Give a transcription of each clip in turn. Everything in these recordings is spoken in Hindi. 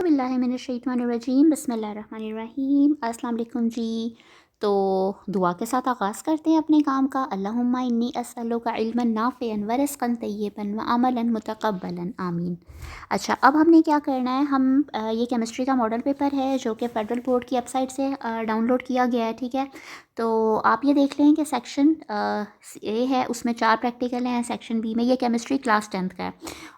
बिस्मिल्लाहिर्रहमानिर्रहीम बिस्मिल्लाहिर्रहमानिर्रहीम अस्सलाम वालेकुम जी। तो दुआ के साथ आगाज़ करते हैं अपने काम का। अल्लाहुम्मा इन्नी अस्अलुका इल्मन नाफ़िअन व रिज़्क़न तय्यबन व अमलन मुतक़ब्बलन आमीन। अच्छा, अब हमने क्या करना है, ये केमिस्ट्री का मॉडल पेपर है जो कि फेडरल बोर्ड की वेबसाइट से डाउनलोड किया गया है। ठीक है, तो आप ये देख लें कि सेक्शन ए है, उसमें 4 प्रैक्टिकल हैं। सेक्शन बी में, ये केमिस्ट्री क्लास 10th का है,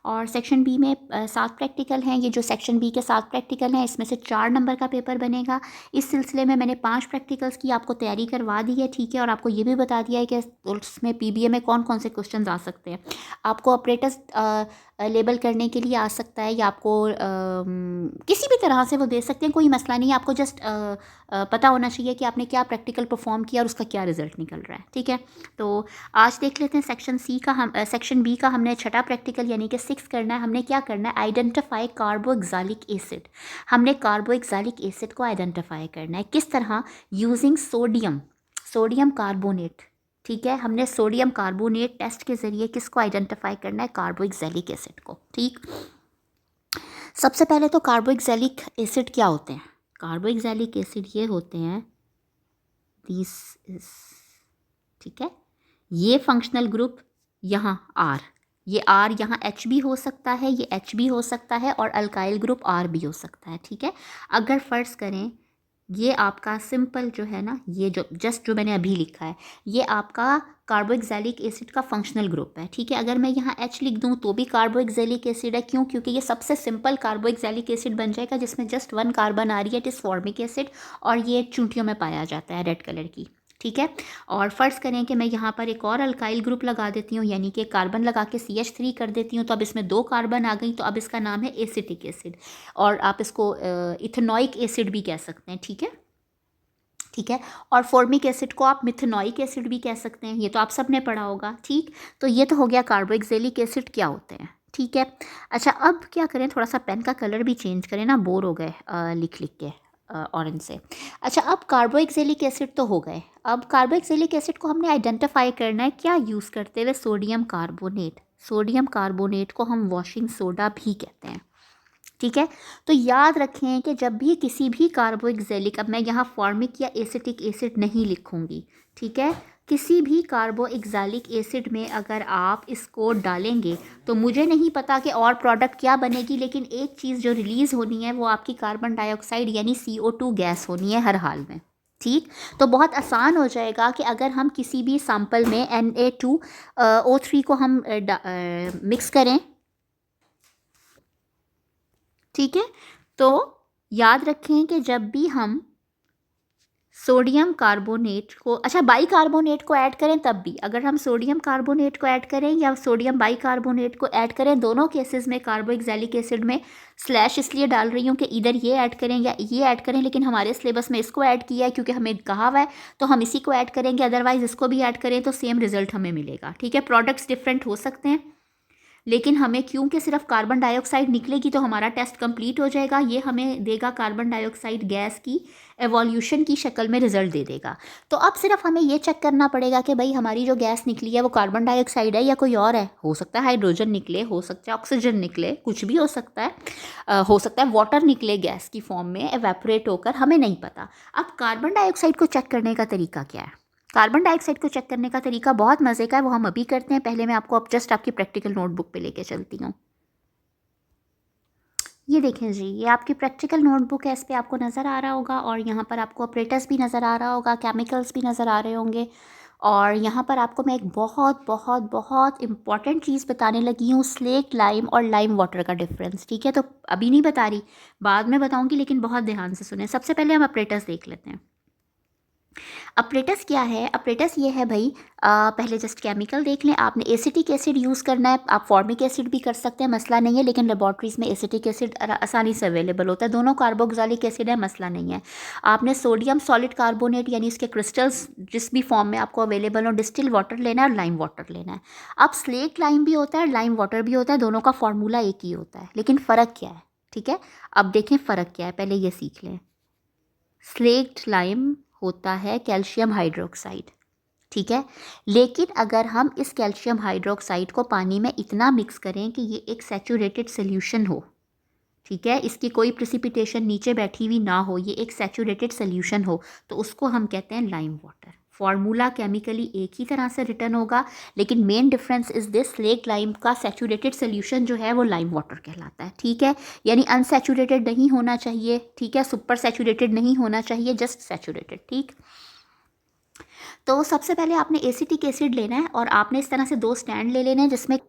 और सेक्शन बी में 7 प्रैक्टिकल हैं। ये जो सेक्शन बी के 7 प्रैक्टिकल हैं, इसमें से 4 नंबर का पेपर बनेगा। इस सिलसिले में मैंने 5 प्रैक्टिकल्स की आपको तैयारी करवा दी है। ठीक है, और आपको ये भी बता दिया है कि उसमें पीबीए में कौन कौन से क्वेश्चन आ सकते हैं। आपको ऑपरेटर्स लेबल करने के लिए आ सकता है, या आपको किसी भी तरह से वो दे सकते हैं, कोई मसला नहीं है। आपको जस्ट पता होना चाहिए कि आपने क्या प्रैक्टिकल परफॉर्म किया और उसका क्या रिजल्ट निकल रहा है। ठीक है, तो आज देख लेते हैं सेक्शन बी का हमने छठा प्रैक्टिकल यानी कि 6 करना है। हमने क्या करना है, आइडेंटिफाई कार्बोक्सिलिक एसिड। हमने कार्बोक्सिलिक एसिड को आइडेंटिफाई करना है। किस तरह? Using sodium carbonate. ठीक है, हमने सोडियम कार्बोनेट टेस्ट के ज़रिए किसको आइडेंटिफाई करना है? कार्बोक्सिलिक एसिड को। ठीक, सबसे पहले तो कार्बोक्सिलिक एसिड क्या होते हैं? कार्बोक्सिलिक एसिड ये होते हैं, दिस इज, ठीक है, ये फंक्शनल ग्रुप यहाँ आर, ये आर यहाँ एच भी हो सकता है, ये एच भी हो सकता है, और अल्काइल ग्रुप आर भी हो सकता है। ठीक है, अगर फ़र्ज़ करें ये आपका सिंपल जो है ना, ये जो मैंने अभी लिखा है, ये आपका कार्बोक्सिलिक एसिड का फंक्शनल ग्रुप है। ठीक है, अगर मैं यहाँ H लिख दूँ तो भी कार्बोक्सिलिक एसिड है। क्यों? क्योंकि ये सबसे सिंपल कार्बोक्सिलिक एसिड बन जाएगा जिसमें जस्ट 1 कार्बन आ रही है, इट इज़ फॉर्मिक एसिड, और ये चूंटियों में पाया जाता है, रेड कलर की। ठीक है, और फ़र्ज़ करें कि मैं यहाँ पर एक और अल्काइल ग्रुप लगा देती हूँ, यानी कि कार्बन लगा के CH3 कर देती हूँ, तो अब इसमें 2 कार्बन आ गई, तो अब इसका नाम है एसिटिक एसिड, और आप इसको इथेनॉइक एसिड भी कह सकते हैं। ठीक है, ठीक है, और फॉर्मिक एसिड को आप मिथेनॉइक एसिड भी कह सकते हैं, ये तो आप सब ने पढ़ा होगा। ठीक, तो ये तो हो गया कार्बोक्सिलिक एसिड क्या होते हैं। ठीक है, अच्छा, अब क्या करें, थोड़ा सा पेन का कलर भी चेंज करें ना, बोर हो गए लिख लिख के ऑरेंज से। अच्छा, अब कार्बोक्सिलिक एसिड तो हो गए, अब कार्बोक्सिलिक एसिड को हमने आइडेंटिफाई करना है, क्या यूज़ करते हुए? Sodium carbonate. सोडियम कार्बोनेट को हम वॉशिंग सोडा भी कहते हैं। ठीक है, तो याद रखें कि जब भी किसी भी कार्बोक्सिलिक, अब मैं यहाँ फॉर्मिक या एसिटिक एसिड नहीं लिखूँगी, ठीक है, किसी भी कार्बोक्सिलिक एसिड में अगर आप इसको डालेंगे तो मुझे नहीं पता कि और प्रोडक्ट क्या बनेगी, लेकिन एक चीज़ जो रिलीज़ होनी है वो आपकी कार्बन डाइऑक्साइड यानी CO2 गैस होनी है हर हाल में। ठीक, तो बहुत आसान हो जाएगा कि अगर हम किसी भी सैंपल में Na2O3 को हम मिक्स करें। ठीक है, तो याद रखें कि जब भी हम सोडियम कार्बोनेट को, अच्छा, बाई कार्बोनेट को ऐड करें, तब भी अगर हम सोडियम कार्बोनेट को ऐड करें या सोडियम बाई कार्बोनेट को ऐड करें, दोनों केसेस में कार्बोक्सिलिक एसिड में स्लैश इसलिए डाल रही हूँ कि इधर ये ऐड करें या ये ऐड करें, लेकिन हमारे सिलेबस में इसको ऐड किया है क्योंकि हमें कहा हुआ है, तो हम इसी को ऐड करेंगे। अदरवाइज़ इसको भी ऐड करें तो सेम रिजल्ट हमें मिलेगा। ठीक है, प्रोडक्ट्स डिफरेंट हो सकते हैं, लेकिन हमें क्योंकि सिर्फ कार्बन डाइऑक्साइड निकलेगी तो हमारा टेस्ट कंप्लीट हो जाएगा। ये हमें देगा कार्बन डाइऑक्साइड गैस की एवोल्यूशन की शक्ल में रिजल्ट दे देगा। तो अब सिर्फ हमें ये चेक करना पड़ेगा कि भाई हमारी जो गैस निकली है वो कार्बन डाइऑक्साइड है या कोई और है। हो सकता है हाइड्रोजन निकले, हो सकता है ऑक्सीजन निकले, कुछ भी हो सकता है, हो सकता है वाटर निकले गैस की फॉर्म में एवेपोरेट होकर, हमें नहीं पता। अब कार्बन डाइऑक्साइड को चेक करने का तरीका क्या है? कार्बन डाइऑक्साइड को चेक करने का तरीका बहुत मज़े का है, वो हम अभी करते हैं। पहले मैं आपको अब जस्ट आपकी प्रैक्टिकल नोटबुक पे लेके चलती हूँ। ये देखें जी, ये आपकी प्रैक्टिकल नोटबुक है, इस पे आपको नज़र आ रहा होगा, और यहाँ पर आपको ऑपरेटर्स भी नज़र आ रहा होगा, केमिकल्स भी नज़र आ रहे होंगे, और यहाँ पर आपको मैं एक बहुत बहुत बहुत इंपॉर्टेंट चीज़ बताने लगी हूँ, स्लेट लाइम और लाइम वाटर का डिफरेंस। ठीक है, तो अभी नहीं बता रही, बाद में बताऊँगी, लेकिन बहुत ध्यान से सुने। सबसे पहले हम ऑपरेटर्स देख लेते हैं। अपरेटस क्या है? अपरेटस ये है भाई, पहले जस्ट केमिकल देख लें। आपने एसिटिक एसिड यूज़ करना है, आप फॉर्मिक एसिड भी कर सकते हैं, मसला नहीं है, लेकिन लेबॉर्ट्रीज़ में एसिटिक एसिड आसानी से अवेलेबल होता है। दोनों कार्बोक्सिलिक एसिड है, मसला नहीं है। आपने सोडियम सॉलिड कार्बोनेट यानी इसके क्रिस्टल्स जिस भी फॉर्म में आपको अवेलेबल हो, डिस्टिल वाटर लेना है और लाइम वाटर लेना है। अब स्लेट लाइम भी होता है, लाइम वाटर भी होता है, दोनों का फार्मूला एक ही होता है, लेकिन फ़र्क क्या है? ठीक है, अब देखें फ़र्क क्या है, पहले ये सीख लें। स्लेक्ट लाइम होता है कैल्शियम हाइड्रोक्साइड, ठीक है, लेकिन अगर हम इस कैल्शियम हाइड्रोक्साइड को पानी में इतना मिक्स करें कि ये एक सैचुरेटेड सोल्यूशन हो, ठीक है, इसकी कोई प्रिसिपिटेशन नीचे बैठी हुई ना हो, ये एक सैचुरेटेड सोल्यूशन हो, तो उसको हम कहते हैं लाइम वाटर। फार्मूला केमिकली एक ही तरह से रिटर्न होगा, लेकिन main difference is this, slate lime का सैचुरेटेड सोल्यूशन जो है वो लाइम वाटर कहलाता है। ठीक है, यानी अनसैचुरेटेड नहीं होना चाहिए, ठीक है, सुपर सैचुरेटेड नहीं होना चाहिए, जस्ट सैचुरेटेड। ठीक, तो सबसे पहले आपने एसिटिक एसिड लेना है और आपने इस तरह से 2 स्टैंड ले लेने हैं जिसमें,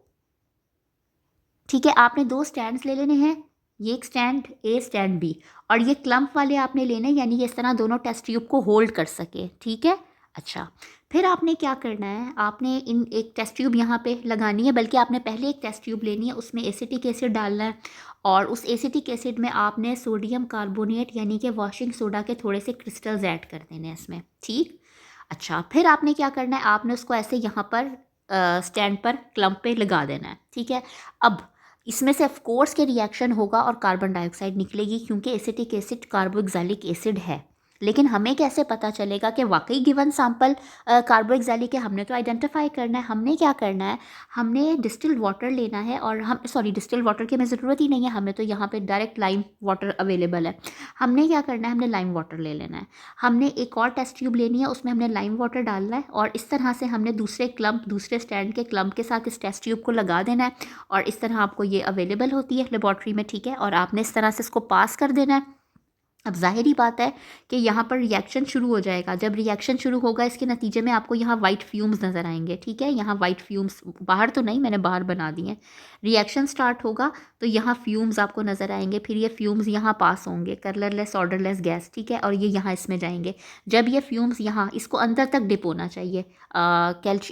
ठीक है, आपने 2 स्टैंड्स ले लेने हैं, ये एक स्टैंड ए, स्टैंड बी, और ये क्लम्प वाले आपने लेने हैं, यानी ये इस तरह दोनों टेस्ट ट्यूब को होल्ड कर सके। ठीक है, अच्छा, फिर आपने क्या करना है, आपने इन एक टेस्ट ट्यूब यहाँ पे लगानी है, बल्कि आपने पहले एक टेस्ट ट्यूब लेनी है, उसमें एसिटिक एसिड डालना है, और उस एसिटिक एसिड में आपने सोडियम कार्बोनेट यानी कि वॉशिंग सोडा के थोड़े से क्रिस्टल्स ऐड कर देने हैं इसमें। ठीक, अच्छा, फिर आपने क्या करना है, आपने उसको ऐसे यहाँ पर स्टैंड पर क्लम्प पे लगा देना है। ठीक है, अब इसमें से ऑफ कोर्स के रिएक्शन होगा और कार्बन डाइऑक्साइड निकलेगी, क्योंकि एसिटिक एसिड कार्बोक्सिलिक एसिड है। लेकिन हमें कैसे पता चलेगा कि वाकई गिवन सैंपल कार्बोक्सिलिक है? हमने तो आइडेंटिफाई करना है। हमने क्या करना है, हमने डिस्टिल्ड वाटर लेना है, और हम सॉरी डिस्टिल्ड वाटर की हमें ज़रूरत ही नहीं है, हमें तो यहाँ पे डायरेक्ट लाइम वाटर अवेलेबल है। हमने क्या करना है, हमने लाइम वाटर ले लेना है, हमने एक और टेस्ट ट्यूब लेनी है, उसमें हमने लाइम वाटर डालना है, और इस तरह से हमने दूसरे स्टैंड के क्लम्प के साथ इस टेस्ट ट्यूब को लगा देना है, और इस तरह आपको ये अवेलेबल होती है लेबॉर्ट्री में। ठीक है, और आपने इस तरह से इसको पास कर देना है। अब ज़ाहिर ही बात है कि यहाँ पर रिएक्शन शुरू हो जाएगा। जब रिएक्शन शुरू होगा, इसके नतीजे में आपको यहाँ वाइट फ्यूम्स नज़र आएंगे। ठीक है, यहाँ वाइट फ्यूम्स, बाहर तो नहीं, मैंने बाहर बना दिए हैं। रिएक्शन स्टार्ट होगा तो यहाँ फ्यूम्स आपको नज़र आएंगे, फिर ये फ्यूम्स यहाँ पास होंगे, कलरलेस ऑर्डरलेस गैस। ठीक है, और ये यहाँ इसमें जाएंगे। जब ये फ्यूम्स यहाँ, इसको अंदर तक डिप होना चाहिए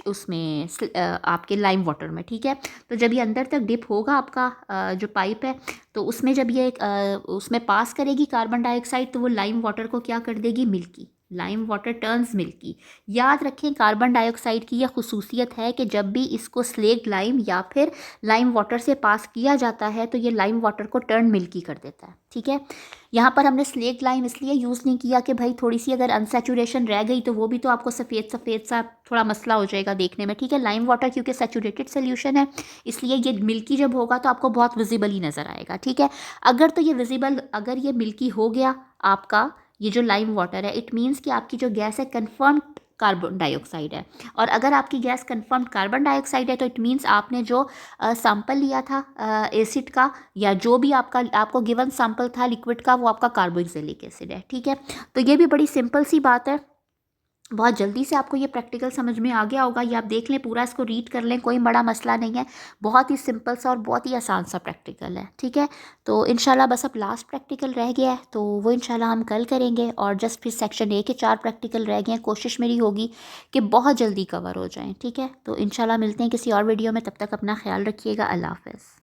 उसमें आपके लाइम वाटर में। ठीक है, तो जब ये अंदर तक डिप होगा आपका जो पाइप है, तो उसमें जब ये उसमें पास करेगी कार्बन डाइऑक्साइड, तो वो लाइम वाटर को क्या कर देगी, milky. Lime water turns milky. याद रखें, कार्बन डाइऑक्साइड की यह खुसूसियत है कि जब भी इसको स्लेट लाइम या फिर लाइम वाटर से पास किया जाता है तो ये लाइम वाटर को टर्न मिल्की कर देता है। ठीक है, यहाँ पर हमने स्लेट लाइम इसलिए यूज़ नहीं किया कि भाई थोड़ी सी अगर अनसेचुरेशन रह गई तो वो भी तो आपको सफ़ेद सफ़ेद सा थोड़ा मसला हो जाएगा देखने में। ठीक है, लाइम वाटर क्योंकि सैचुरेटेड सोल्यूशन है, इसलिए ये मिल्की जब होगा तो आपको बहुत विजिबल ही नज़र आएगा। ठीक है, अगर तो ये विजिबल, अगर ये मिल्की हो गया आपका ये जो लाइम वाटर है, इट मीन्स कि आपकी जो गैस है कन्फर्म्ड कार्बन डाइऑक्साइड है। और अगर आपकी गैस कन्फर्म्ड कार्बन डाइऑक्साइड है तो इट मीन्स आपने जो सैंपल लिया था एसिड का, या जो भी आपको गिवन सैंपल था लिक्विड का, वो आपका कार्बोक्सिलिक एसिड है। ठीक है, तो ये भी बड़ी सिंपल सी बात है। बहुत जल्दी से आपको ये प्रैक्टिकल समझ में आ गया होगा। ये आप देख लें, पूरा इसको रीड कर लें, कोई बड़ा मसला नहीं है। बहुत ही सिंपल सा और बहुत ही आसान सा प्रैक्टिकल है। ठीक है, तो इंशाल्लाह बस अब लास्ट प्रैक्टिकल रह गया है, तो वो इंशाल्लाह हम कल करेंगे, और जस्ट फिर सेक्शन ए के 4 प्रैक्टिकल रह गए हैं। कोशिश मेरी होगी कि बहुत जल्दी कवर हो जाएँ। ठीक है, तो इंशाल्लाह मिलते हैं किसी और वीडियो में, तब तक अपना ख्याल रखिएगा। अल्लाह हाफ़िज़।